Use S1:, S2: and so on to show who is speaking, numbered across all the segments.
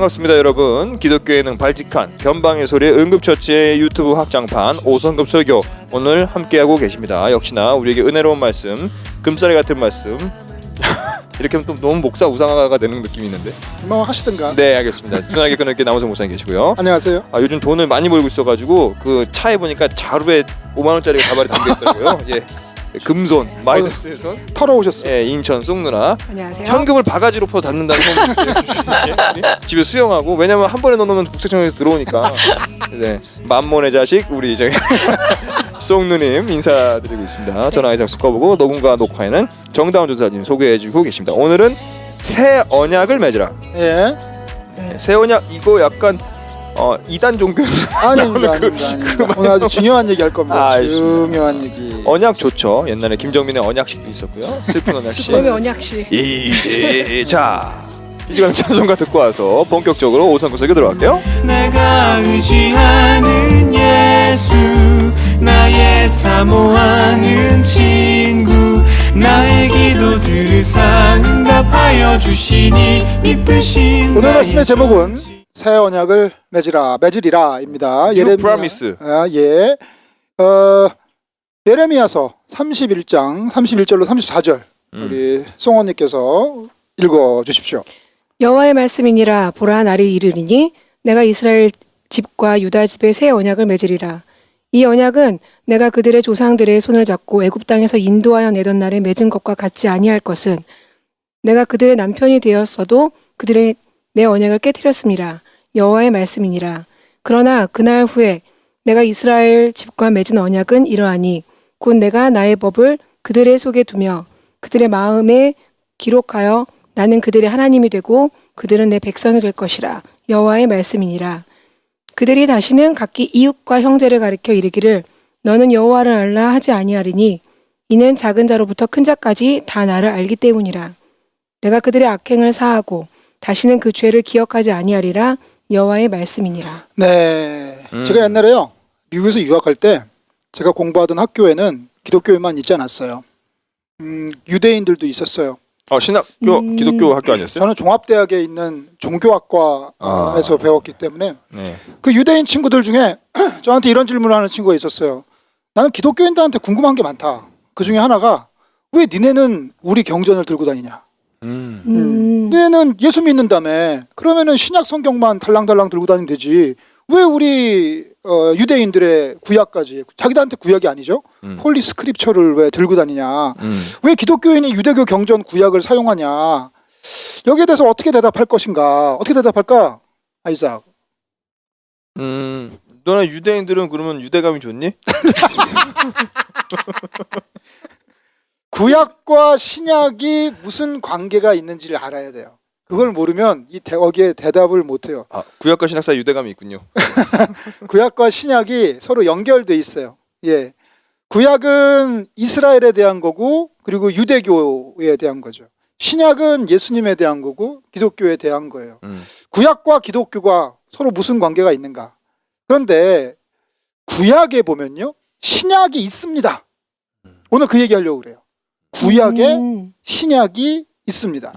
S1: 반갑습니다 여러분. 기독교에는 발칙한 변방의 소리 응급처치의 유튜브 확장판 5성급 설교 오늘 함께하고 계십니다. 역시나 우리에게 은혜로운 말씀, 금사리 같은 말씀 이렇게 하면 또 너무 목사 우상화가 되는 느낌이 있는데
S2: 뭐 하시든가.
S1: 네 알겠습니다. 준하게 끊을게 남원성 목사님 계시고요.
S2: 안녕하세요.
S1: 요즘 돈을 많이 벌고 있어가지고 그 차에 보니까 자루에 5만원짜리 가발이 담겨있더라고요. 예. 금손, 마이너스의 손.
S2: 털어오셨어요.
S1: 예, 인천 송 누나.
S3: 안녕하세요.
S1: 현금을 바가지로 퍼 닫는다는 소문이 있어요. 예? 집에 수영하고 왜냐면 한 번에 넣어놓으면 국세청에서 들어오니까. 네, 만몬의 자식 우리 저기 송 누님 인사드리고 있습니다. 저는 아이작 스커브고 녹음과 녹화에는 정다운 조사님 소개해주고 계십니다. 오늘은 새 언약을 맺으라.
S2: 예.
S1: 네, 새 언약 이거 약간 이단 종교
S2: 아닙니다. 오늘 아주 중요한 얘기 할 겁니다.
S1: 알겠습니다.
S2: 중요한 얘기.
S1: 언약 좋죠. 옛날에 김정민의 언약식도 있었고요. 슬픈 언약식.
S3: 슬픔의 언약식.
S1: 이제 자 이 시간 찬송가 듣고 와서 본격적으로 5성급 설교 들어갈게요.
S4: 내가 의지하는 예수 나의 사모하는 친구 나의 기도들을 응답하여 주시니 미쁘신
S2: 오늘 말씀의 제목은 새 언약을 맺으리라입니다.
S1: New Promise.
S2: 예. 예레미야서 31장 31절로 34절 우리 송원님께서 읽어 주십시오.
S3: 여호와의 말씀이니라. 보라, 날이 이르리니 내가 이스라엘 집과 유다 집에 새 언약을 맺으리라. 이 언약은 내가 그들의 조상들의 손을 잡고 애굽 땅에서 인도하여 내던 날에 맺은 것과 같지 아니할 것은 내가 그들의 남편이 되었어도 그들의 내 언약을 깨뜨렸음이라. 여호와의 말씀이니라. 그러나 그날 후에 내가 이스라엘 집과 맺은 언약은 이러하니 곧 내가 나의 법을 그들의 속에 두며 그들의 마음에 기록하여 나는 그들의 하나님이 되고 그들은 내 백성이 될 것이라. 여호와의 말씀이니라. 그들이 다시는 각기 이웃과 형제를 가리켜 이르기를 너는 여호와를 알라 하지 아니하리니 이는 작은 자로부터 큰 자까지 다 나를 알기 때문이라. 내가 그들의 악행을 사하고 다시는 그 죄를 기억하지 아니하리라. 여호와의 말씀이니라.
S2: 네. 제가 옛날에요. 미국에서 유학할 때 제가 공부하던 학교에는 기독교인만 있지 않았어요. 유대인들도 있었어요.
S1: 신학교 기독교 학교 아니었어요?
S2: 저는 종합대학에 있는 종교학과에서 배웠기 때문에
S1: 네.
S2: 그 유대인 친구들 중에 저한테 이런 질문을 하는 친구가 있었어요. 나는 기독교인들한테 궁금한 게 많다. 그 중에 하나가 왜 니네는 우리 경전을 들고 다니냐? 니네는 예수 믿는다며. 그러면은 신약 성경만 달랑달랑 들고 다니면 되지. 왜 우리 유대인들의 구약까지 자기들한테 구약이 아니죠? 홀리 스크립처를 왜 들고 다니냐? 왜 기독교인이 유대교 경전 구약을 사용하냐? 여기에 대해서 어떻게 대답할 것인가? 어떻게 대답할까? 아이작.
S1: 너네 유대인들은 그러면 유대감이 좋니?
S2: 구약과 신약이 무슨 관계가 있는지를 알아야 돼요. 그걸 모르면 거기에 대답을 못해요.
S1: 구약과 신약 사이 유대감이 있군요.
S2: 구약과 신약이 서로 연결돼 있어요. 예, 구약은 이스라엘에 대한 거고 그리고 유대교에 대한 거죠. 신약은 예수님에 대한 거고 기독교에 대한 거예요. 구약과 기독교가 서로 무슨 관계가 있는가? 그런데 구약에 보면요, 신약이 있습니다. 오늘 그 얘기하려고 그래요. 구약에 신약이 있습니다.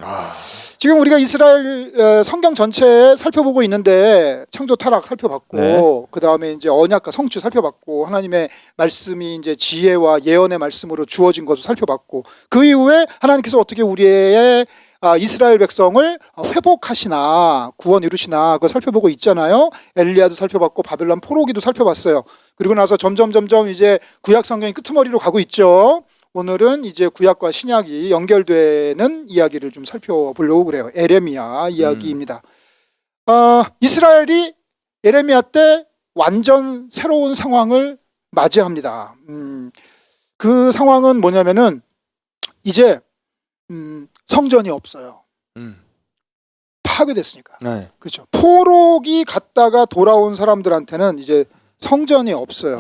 S2: 지금 우리가 이스라엘 성경 전체에 살펴보고 있는데 창조 타락 살펴봤고, 네. 그 다음에 이제 언약과 성취 살펴봤고, 하나님의 말씀이 이제 지혜와 예언의 말씀으로 주어진 것을 살펴봤고, 그 이후에 하나님께서 어떻게 우리의 이스라엘 백성을 회복하시나, 구원 이루시나, 그걸 살펴보고 있잖아요. 엘리야도 살펴봤고, 바벨론 포로기도 살펴봤어요. 그리고 나서 점점 이제 구약 성경이 끄트머리로 가고 있죠. 오늘은 이제 구약과 신약이 연결되는 이야기를 좀 살펴보려고 그래요. 에레미야 이야기입니다. 이스라엘이 에레미야 때 완전 새로운 상황을 맞이합니다. 그 상황은 뭐냐면은 이제 성전이 없어요. 파괴됐으니까. 네. 그렇죠. 포로기 갔다가 돌아온 사람들한테는 이제 성전이 없어요.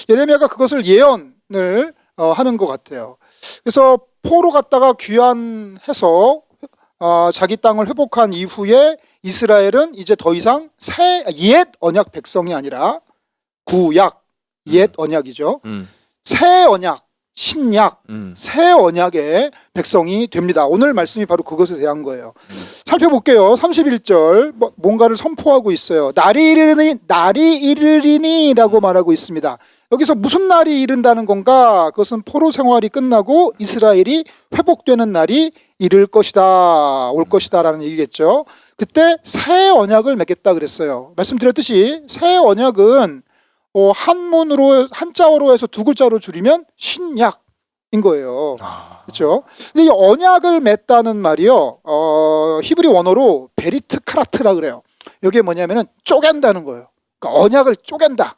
S2: 에레미야가 그것을 예언을 하는 것 같아요. 그래서 포로 갔다가 귀환해서 자기 땅을 회복한 이후에 이스라엘은 이제 더 이상 옛 언약 백성이 아니라 구약 옛 언약이죠. 새 언약 신약, 새 언약의 백성이 됩니다. 오늘 말씀이 바로 그것에 대한 거예요. 살펴볼게요. 31절 뭔가를 선포하고 있어요. 날이 이르리니라고 말하고 있습니다. 여기서 무슨 날이 이른다는 건가? 그것은 포로 생활이 끝나고 이스라엘이 회복되는 날이 이를 것이다, 올 것이다라는 얘기겠죠. 그때 새 언약을 맺겠다 그랬어요. 말씀드렸듯이 새 언약은 한문으로 한자어로 해서 두 글자로 줄이면 신약인 거예요. 그렇죠? 근데 이 언약을 맺다는 말이요, 히브리 원어로 베리트 카라트라 그래요. 이게 뭐냐면은 쪼갠다는 거예요. 그러니까 언약을 쪼갠다.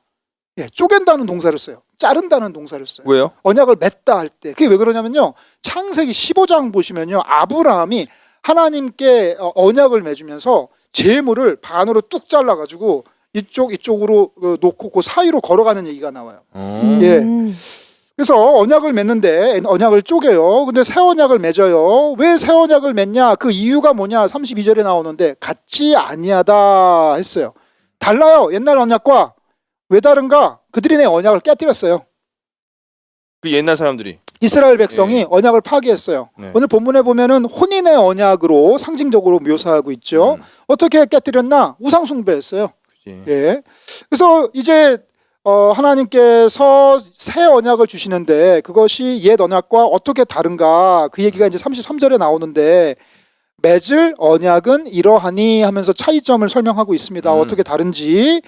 S2: 예, 쪼갠다는 동사를 써요. 자른다는 동사를 써요.
S1: 왜요?
S2: 언약을 맺다 할 때. 그게 왜 그러냐면요, 창세기 15장 보시면요, 아브라함이 하나님께 언약을 맺으면서 재물을 반으로 뚝 잘라가지고 이쪽으로 놓고 그 사이로 걸어가는 얘기가 나와요. 예. 그래서 언약을 맺는데 언약을 쪼개요. 근데 새 언약을 맺어요. 왜 새 언약을 맺냐? 그 이유가 뭐냐? 32절에 나오는데 같지 아니하다 했어요. 달라요. 옛날 언약과. 왜 다른가? 그들이 내 언약을 깨뜨렸어요.
S1: 그 옛날 사람들이
S2: 이스라엘 백성이 언약을 파기했어요.
S1: 네.
S2: 오늘 본문에 보면은 혼인의 언약으로 상징적으로 묘사하고 있죠. 어떻게 깨뜨렸나? 우상 숭배했어요. 예. 그래서 이제 하나님께서 새 언약을 주시는데 그것이 옛 언약과 어떻게 다른가? 그 얘기가 이제 33절에 나오는데 맺을 언약은 이러하니 하면서 차이점을 설명하고 있습니다. 어떻게 다른지.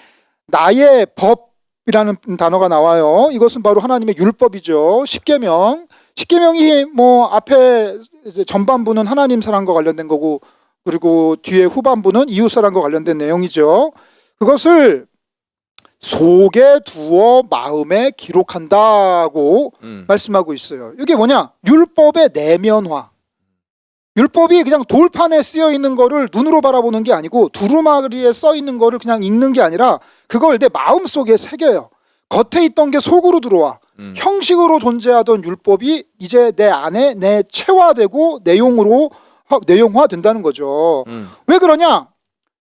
S2: 나의 법이라는 단어가 나와요. 이것은 바로 하나님의 율법이죠. 십계명. 십계명이 뭐 앞에 전반부는 하나님 사랑과 관련된 거고, 그리고 뒤에 후반부는 이웃 사랑과 관련된 내용이죠. 그것을 속에 두어 마음에 기록한다고 말씀하고 있어요. 이게 뭐냐? 율법의 내면화. 율법이 그냥 돌판에 쓰여 있는 거를 눈으로 바라보는 게 아니고 두루마리에 써 있는 거를 그냥 읽는 게 아니라 그걸 내 마음속에 새겨요. 겉에 있던 게 속으로 들어와. 형식으로 존재하던 율법이 이제 내 안에 내체화되고 내용화 된다는 거죠. 왜 그러냐?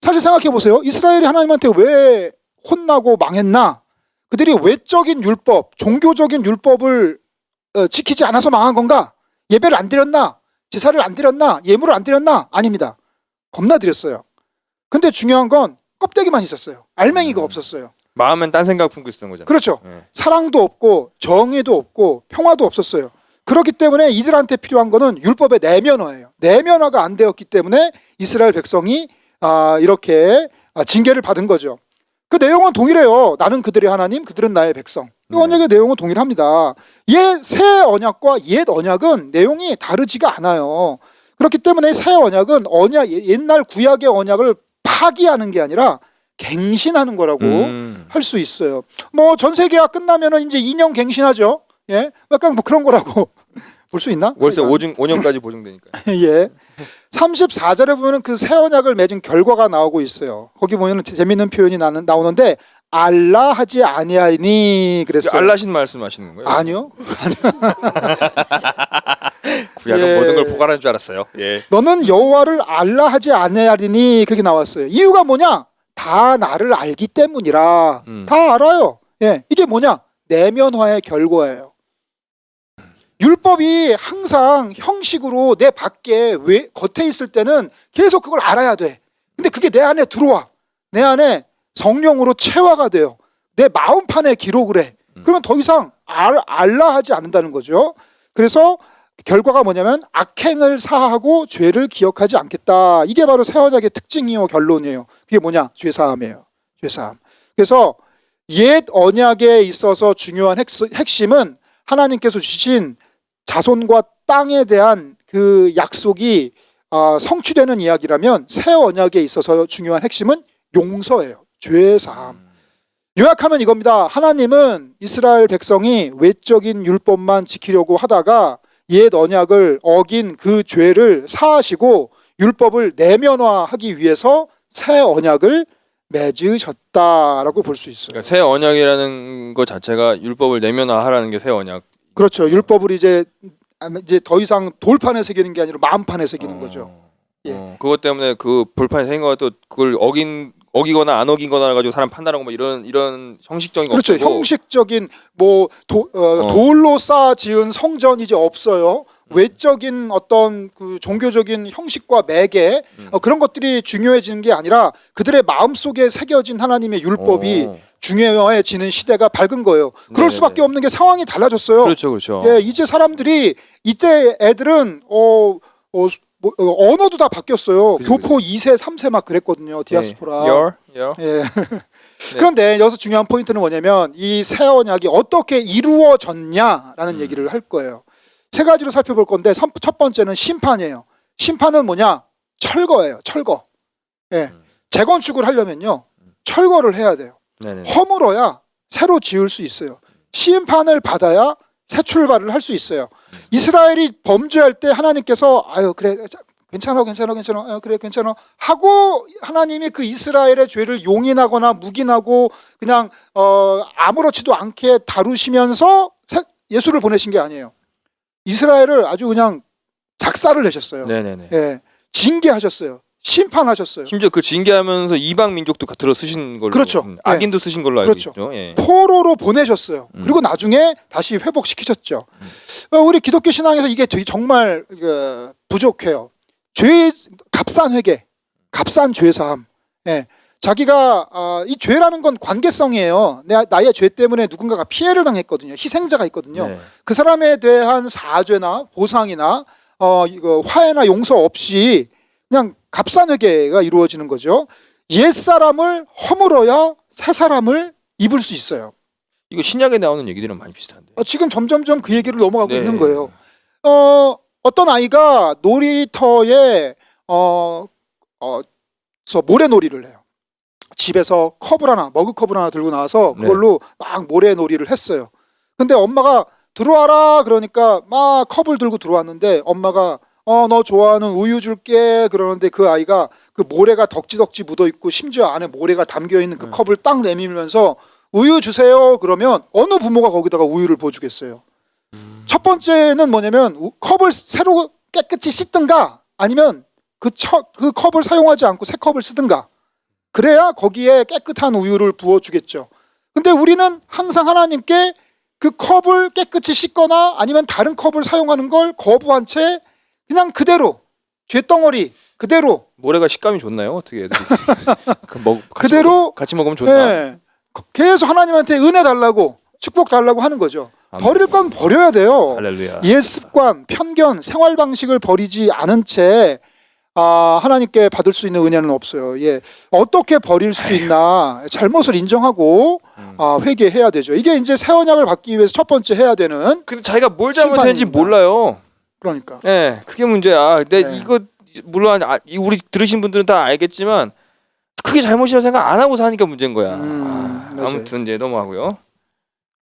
S2: 사실 생각해 보세요. 이스라엘이 하나님한테 왜 혼나고 망했나? 그들이 외적인 율법, 종교적인 율법을 지키지 않아서 망한 건가? 예배를 안 드렸나? 제사를 안 드렸나? 예물을 안 드렸나? 아닙니다. 겁나 드렸어요. 근데 중요한 건 껍데기만 있었어요. 알맹이가 없었어요.
S1: 마음엔 딴 생각 품고 있었던 거잖아요.
S2: 그렇죠.
S1: 네.
S2: 사랑도 없고 정의도 없고 평화도 없었어요. 그렇기 때문에 이들한테 필요한 거는 율법의 내면화예요. 내면화가 안 되었기 때문에 이스라엘 백성이 이렇게 징계를 받은 거죠. 그 내용은 동일해요. 나는 그들의 하나님, 그들은 나의 백성. 이 언약의 내용은 동일합니다. 새 언약과 옛 언약은 내용이 다르지가 않아요. 그렇기 때문에 새 언약은 옛날 구약의 언약을 파기하는 게 아니라 갱신하는 거라고 할 수 있어요. 뭐 전세계약 끝나면은 이제 2년 갱신하죠. 예, 약간 뭐 그런 거라고 볼 수 있나?
S1: 월세 5년까지 보증되니까.
S2: 예. 34절에 보면은 그 새 언약을 맺은 결과가 나오고 있어요. 거기 보면은 재밌는 표현이 나오는데 알라 하지 아니하니 그랬어요.
S1: 알라신 말씀하시는 거예요?
S2: 아니요.
S1: 구약은
S2: 예.
S1: 모든 걸 포괄하는 줄 알았어요. 예.
S2: 너는 여호와를 알라 하지 아니하리니 그렇게 나왔어요. 이유가 뭐냐? 다 나를 알기 때문이라. 다 알아요. 예. 이게 뭐냐? 내면화의 결과예요. 율법이 항상 형식으로 내 밖에 겉에 있을 때는 계속 그걸 알아야 돼. 근데 그게 내 안에 들어와. 내 안에 성령으로 체화가 돼요. 내 마음판에 기록을 해. 그러면 더 이상 알라 하지 않는다는 거죠. 그래서 결과가 뭐냐면 악행을 사하고 죄를 기억하지 않겠다. 이게 바로 새 언약의 특징이요, 결론이에요. 그게 뭐냐? 죄사함이에요. 죄사함. 그래서 옛 언약에 있어서 중요한 핵심은 하나님께서 주신 자손과 땅에 대한 그 약속이 성취되는 이야기라면 새 언약에 있어서 중요한 핵심은 용서예요. 죄 사함. 요약하면 이겁니다. 하나님은 이스라엘 백성이 외적인 율법만 지키려고 하다가 옛 언약을 어긴 그 죄를 사하시고 율법을 내면화하기 위해서 새 언약을 맺으셨다라고 볼 수 있어요.
S1: 그러니까 새 언약이라는 것 자체가 율법을 내면화하라는 게 새 언약.
S2: 그렇죠. 율법을 이제 더 이상 돌판에 새기는 게 아니라 마음판에 새기는 거죠. 예.
S1: 그것 때문에 그 볼판에 새긴 거가 또 그걸 어기거나 안 어기거나 가지고 사람 판단하고 뭐 이런 형식적인 거
S2: 그렇죠.
S1: 없고
S2: 형식적인 뭐 돌로 쌓아 지은 성전이 이제 없어요. 외적인 어떤 그 종교적인 형식과 매개 그런 것들이 중요해지는 게 아니라 그들의 마음속에 새겨진 하나님의 율법이 중요해지는 시대가 밝은 거예요. 그럴
S1: 네네네.
S2: 수밖에 없는 게 상황이 달라졌어요.
S1: 그렇죠, 그렇죠.
S2: 예, 이제 사람들이 이때 애들은 언어도 다 바뀌었어요.
S1: 그죠,
S2: 교포 2세, 3세 막 그랬거든요. 디아스포라.
S1: 열.
S2: 예. 그런데 여기서 중요한 포인트는 뭐냐면 이 새 언약이 어떻게 이루어졌냐라는 얘기를 할 거예요. 세 가지로 살펴볼 건데 첫 번째는 심판이에요. 심판은 뭐냐? 철거예요. 철거. 예. 재건축을 하려면요. 철거를 해야 돼요.
S1: 네네.
S2: 허물어야 새로 지을 수 있어요. 심판을 받아야 새 출발을 할 수 있어요. 이스라엘이 범죄할 때 하나님께서 아유 그래 괜찮아 아유, 그래 괜찮아 하고 하나님이 그 이스라엘의 죄를 용인하거나 묵인하고 그냥 아무렇지도 않게 다루시면서 예수를 보내신 게 아니에요. 이스라엘을 아주 그냥 작사를 내셨어요.
S1: 네네네.
S2: 예, 징계하셨어요. 심판하셨어요.
S1: 심지어 그 징계하면서 이방 민족도 들어 쓰신 걸로,
S2: 그렇죠.
S1: 악인도 쓰신 걸로 알고
S2: 그렇죠.
S1: 있죠. 예.
S2: 포로로 보내셨어요. 그리고 나중에 다시 회복시키셨죠. 우리 기독교 신앙에서 이게 되게 정말 부족해요. 값싼 회개, 값싼 죄사함. 예. 자기가 이 죄라는 건 관계성이에요. 나의 죄 때문에 누군가가 피해를 당했거든요. 희생자가 있거든요.
S1: 네.
S2: 그 사람에 대한 사죄나 보상이나 이거 화해나 용서 없이 그냥 값싼 회개가 이루어지는 거죠. 옛 사람을 허물어야 새 사람을 입을 수 있어요.
S1: 이거 신약에 나오는 얘기들은 많이 비슷한데.
S2: 지금 점점점 그 얘기를 넘어가고
S1: 네.
S2: 있는 거예요. 어떤 아이가 놀이터에 모래놀이를 해요. 집에서 컵을 하나, 머그컵을 하나 들고 나와서 그걸로 막 모래놀이를 했어요. 근데 엄마가 들어와라 그러니까 막 컵을 들고 들어왔는데 엄마가 너 좋아하는 우유 줄게 그러는데 그 아이가 그 모래가 덕지덕지 묻어 있고 심지어 안에 모래가 담겨 있는 그 컵을 딱 내밀면서 우유 주세요 그러면 어느 부모가 거기다가 우유를 부어주겠어요. 첫 번째는 뭐냐면 컵을 새로 깨끗이 씻든가 아니면 그 컵을 사용하지 않고 새 컵을 쓰든가 그래야 거기에 깨끗한 우유를 부어주겠죠. 근데 우리는 항상 하나님께 그 컵을 깨끗이 씻거나 아니면 다른 컵을 사용하는 걸 거부한 채 그냥 그대로 죄덩어리 그대로
S1: 모래가 식감이 좋나요? 어떻게 애들이
S2: 그대로
S1: 같이 먹으면 좋나?
S2: 네, 계속 하나님한테 은혜 달라고 축복 달라고 하는 거죠. 버릴 건 버려야 돼요.
S1: 할렐루야.
S2: 옛 습관, 편견, 생활 방식을 버리지 않은 채 하나님께 받을 수 있는 은혜는 없어요. 예, 어떻게 버릴 수 있나 잘못을 인정하고 회개해야 되죠. 이게 이제 새 언약을 받기 위해서 첫 번째 해야 되는.
S1: 근데 자기가 뭘 잘못했는지
S2: 심판입니다.
S1: 몰라요.
S2: 그러니까.
S1: 예, 그게 문제야. 근데
S2: 네.
S1: 이거 물론 우리 들으신 분들은 다 알겠지만 그게 잘못이라고 생각 안 하고 사니까 문제인 거야.
S2: 맞아요.
S1: 아무튼 이제 넘어가고요.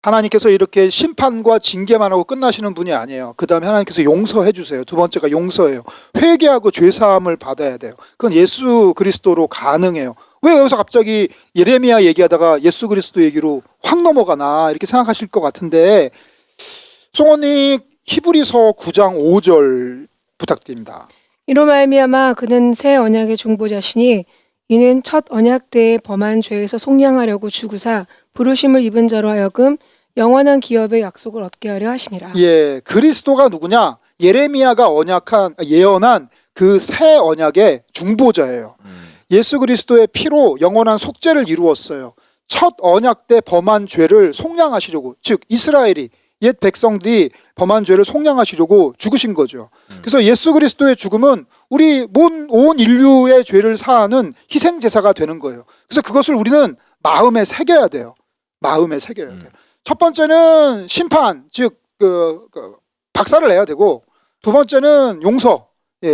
S2: 하나님께서 이렇게 심판과 징계만 하고 끝나시는 분이 아니에요. 그 다음에 하나님께서 용서해 주세요. 두 번째가 용서예요. 회개하고 죄사함을 받아야 돼요. 그건 예수 그리스도로 가능해요. 왜 여기서 갑자기 예레미야 얘기하다가 예수 그리스도 얘기로 확 넘어가나 이렇게 생각하실 것 같은데 송원님 히브리서 9장 5절 부탁드립니다.
S3: 이로 말미암아 그는 새 언약의 중보자시니 이는 첫 언약 때에 범한 죄에서 속량하려고 주구사 부르심을 입은 자로 하여금 영원한 기업의 약속을 얻게 하려 하심이라.
S2: 예, 그리스도가 누구냐? 예레미야가 예언한 그 새 언약의 중보자예요. 예수 그리스도의 피로 영원한 속죄를 이루었어요. 첫 언약 때 범한 죄를 속량하시려고, 즉 이스라엘이 옛 백성들이 범한 죄를 속량하시려고 죽으신 거죠. 그래서 예수 그리스도의 죽음은 우리 온 인류의 죄를 사하는 희생 제사가 되는 거예요. 그래서 그것을 우리는 마음에 새겨야 돼요. 마음에 새겨야 돼요. 첫 번째는 심판, 즉 박살을 내야 되고, 두 번째는 용서,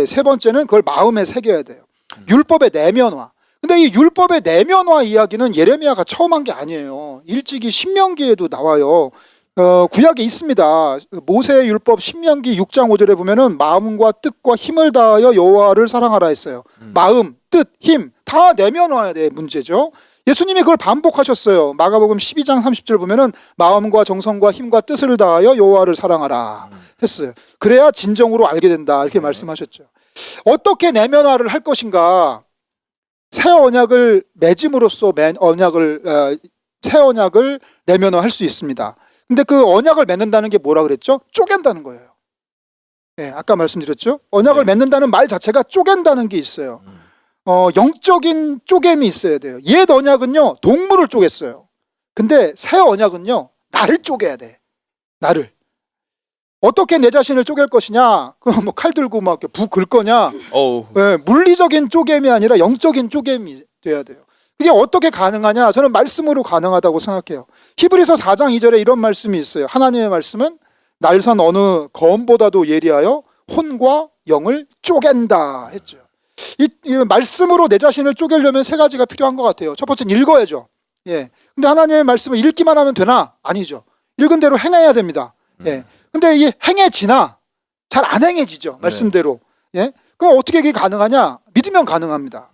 S2: 세 번째는 그걸 마음에 새겨야 돼요. 율법의 내면화. 근데 이 율법의 내면화 이야기는 예레미야가 처음 한 게 아니에요. 일찍이 신명기에도 나와요. 구약에 있습니다. 모세의 율법 신명기 6장 5절에 보면은 마음과 뜻과 힘을 다하여 여호와를 사랑하라 했어요. 마음, 뜻, 힘 다 내면화야 될 문제죠. 예수님이 그걸 반복하셨어요. 마가복음 12장 30절 보면은 마음과 정성과 힘과 뜻을 다하여 여호와를 사랑하라 했어요. 그래야 진정으로 알게 된다 이렇게 말씀하셨죠. 어떻게 내면화를 할 것인가? 새 언약을 맺음으로써 새 언약을 내면화할 수 있습니다. 근데 그 언약을 맺는다는 게 뭐라 그랬죠? 쪼갠다는 거예요. 네, 아까 말씀드렸죠? 언약을
S1: 네.
S2: 맺는다는 말 자체가 쪼갠다는 게 있어요. 영적인 쪼갰이 있어야 돼요. 옛 언약은요, 동물을 쪼갰어요. 근데 새 언약은요, 나를 쪼개야 돼. 나를. 어떻게 내 자신을 쪼갤 것이냐? 그 뭐 칼 들고 막 북 긁 거냐?
S1: 어우.
S2: 네, 물리적인 쪼갰이 아니라 영적인 쪼갰이 돼야 돼요. 그게 어떻게 가능하냐? 저는 말씀으로 가능하다고 생각해요. 히브리서 4장 2절에 이런 말씀이 있어요. 하나님의 말씀은 날선 어느 검보다도 예리하여 혼과 영을 쪼갠다 했죠. 이 말씀으로 내 자신을 쪼개려면 세 가지가 필요한 것 같아요. 첫 번째는 읽어야죠. 예. 근데 하나님의 말씀을 읽기만 하면 되나? 아니죠. 읽은 대로 행해야 됩니다. 예. 근데 이 행해지나 잘 안 행해지죠. 말씀대로. 예. 그럼 어떻게 그게 가능하냐? 믿으면 가능합니다.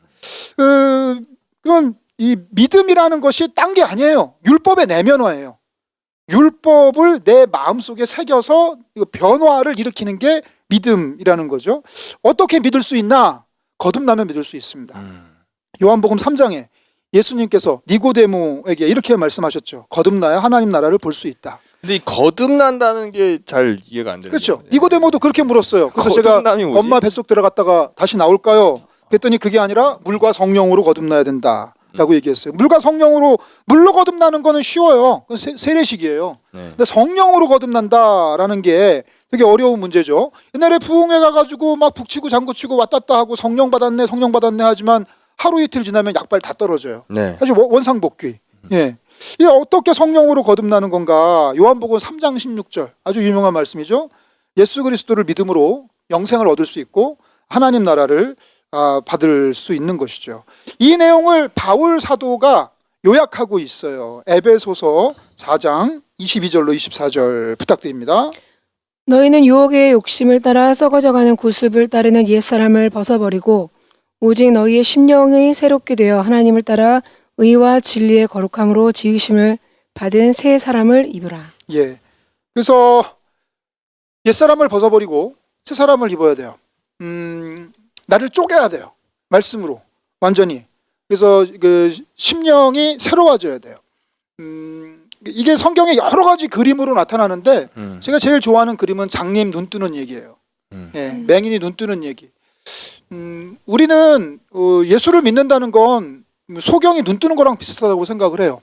S2: 그건 이 믿음이라는 것이 딴 게 아니에요. 율법의 내면화예요. 율법을 내 마음속에 새겨서 변화를 일으키는 게 믿음이라는 거죠. 어떻게 믿을 수 있나? 거듭나면 믿을 수 있습니다. 요한복음 3장에 예수님께서 니고데모에게 이렇게 말씀하셨죠. 거듭나야 하나님 나라를 볼 수 있다.
S1: 근데 이 거듭난다는 게 잘 이해가 안 되는
S2: 그렇죠.
S1: 거예요.
S2: 니고데모도 그렇게 물었어요. 그래서 제가
S1: 거듭남이 뭐지?
S2: 엄마 뱃속 들어갔다가 다시 나올까요? 그랬더니 그게 아니라 물과 성령으로 거듭나야 된다라고 얘기했어요. 물과 성령으로, 물로 거듭나는 거는 쉬워요. 그건 세례식이에요.
S1: 네.
S2: 근데 성령으로 거듭난다라는 게 되게 어려운 문제죠. 옛날에 부흥회 가가지고 막 북치고 장구치고 왔다 갔다 하고 성령 받았네 하지만 하루 이틀 지나면 약발 다 떨어져요.
S1: 네.
S2: 사실 원상복귀. 예. 이게 어떻게 성령으로 거듭나는 건가? 요한복음 3장 16절 아주 유명한 말씀이죠. 예수 그리스도를 믿음으로 영생을 얻을 수 있고 하나님 나라를 받을 수 있는 것이죠. 이 내용을 바울 사도가 요약하고 있어요. 에베소서 4장 22절로 24절 부탁드립니다.
S3: 너희는 유혹의 욕심을 따라 썩어져가는 구습을 따르는 옛사람을 벗어버리고 오직 너희의 심령이 새롭게 되어 하나님을 따라 의와 진리의 거룩함으로 지으심을 받은 새 사람을 입으라.
S2: 예. 그래서 옛사람을 벗어버리고 새 사람을 입어야 돼요. 나를 쪼개야 돼요. 말씀으로 완전히. 그래서 그 심령이 새로워져야 돼요. 이게 성경에 여러 가지 그림으로 나타나는데 제가 제일 좋아하는 그림은 장님 눈 뜨는 얘기예요. 예, 맹인이 눈 뜨는 얘기. 우리는 예수를 믿는다는 건 소경이 눈 뜨는 거랑 비슷하다고 생각을 해요.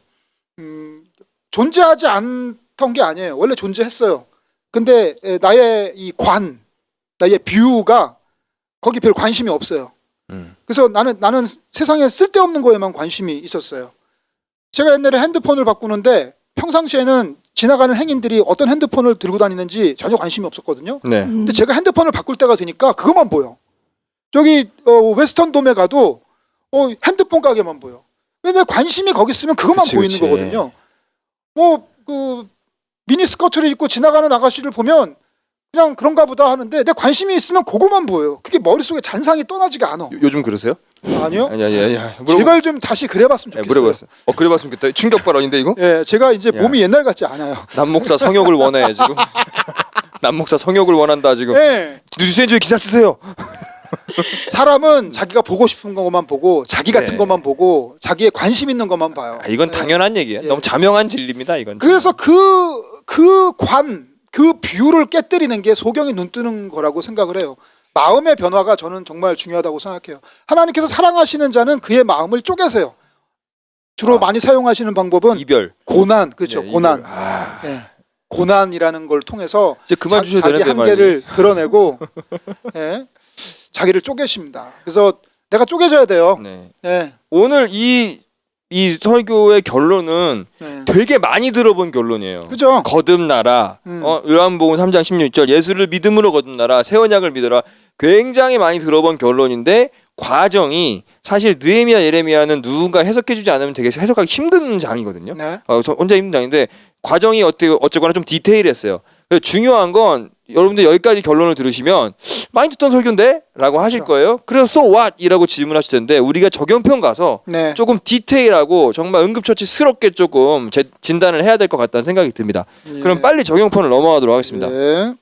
S2: 존재하지 않던 게 아니에요. 원래 존재했어요. 근데 나의 이 나의 뷰가 거기 별 관심이 없어요. 그래서 나는 세상에 쓸데없는 거에만 관심이 있었어요. 제가 옛날에 핸드폰을 바꾸는데 평상시에는 지나가는 행인들이 어떤 핸드폰을 들고 다니는지 전혀 관심이 없었거든요.
S1: 네.
S2: 근데 제가 핸드폰을 바꿀 때가 되니까 그것만 보여. 저기 웨스턴돔에 가도 핸드폰 가게만 보여. 왜냐면 관심이 거기 있으면 그것만
S1: 그치,
S2: 보이는
S1: 그치.
S2: 거거든요. 뭐 그 미니스커트를 입고 지나가는 아가씨를 보면 그냥 그런가 보다 하는데 내 관심이 있으면 그것만 보여요. 그게 머릿속에 잔상이 떠나지가 않아.
S1: 요즘 그러세요?
S2: 아니요.
S1: 아니.
S2: 제발 좀 다시 그래봤으면 좋겠어요.
S1: 물어봤어요. 그래봤으면 좋겠다. 충격 발언인데 이거?
S2: 예, 제가 이제
S1: 야.
S2: 몸이 옛날 같지 않아요.
S1: 남 목사 성욕을 원해 지금. 남 목사 성욕을 원한다 지금.
S2: 예,
S1: 뉴스엔조에 기사 쓰세요.
S2: 사람은 자기가 보고 싶은 것만 보고 자기 같은
S1: 네.
S2: 것만 보고 자기의 관심 있는 것만 봐요.
S1: 이건 당연한 얘기예요.
S2: 예.
S1: 너무 자명한 진리입니다. 이건.
S2: 그래서 그 뷰를 깨뜨리는 게 소경이 눈 뜨는 거라고 생각을 해요. 마음의 변화가 저는 정말 중요하다고 생각해요. 하나님께서 사랑하시는 자는 그의 마음을 쪼개세요. 주로 많이 사용하시는 방법은
S1: 이별.
S2: 고난, 그렇죠?
S1: 네,
S2: 고난.
S1: 이별.
S2: 예. 고난이라는 걸 통해서
S1: 이제 그만 주셔야
S2: 자기
S1: 되는데
S2: 한계를 드러내고 예, 자기를 쪼개십니다. 그래서 내가 쪼개져야 돼요.
S1: 네.
S2: 예.
S1: 오늘 이 설교의 결론은
S2: 예.
S1: 되게 많이 들어본 결론이에요.
S2: 그죠?
S1: 거듭나라. 요한복음 3장 16절 예수를 믿음으로 거듭나라. 새 언약을 믿어라. 굉장히 많이 들어본 결론인데 과정이 사실 느헤미야 예레미야는 누군가 해석해주지 않으면 되게 해석하기 힘든 장이거든요.
S2: 네.
S1: 혼자 힘든 장인데 과정이 어쨌거나 좀 디테일했어요. 그래서 중요한 건 여러분들 여기까지 결론을 들으시면 많이 듣던 설교인데? 라고 하실
S2: 그렇죠.
S1: 거예요. 그래서 so what? 이라고 질문하실 텐데 우리가 적용편 가서
S2: 네.
S1: 조금 디테일하고 정말 응급처치스럽게 조금 진단을 해야 될 것 같다는 생각이 듭니다.
S2: 예.
S1: 그럼 빨리 적용편을 넘어가도록 하겠습니다.
S2: 예.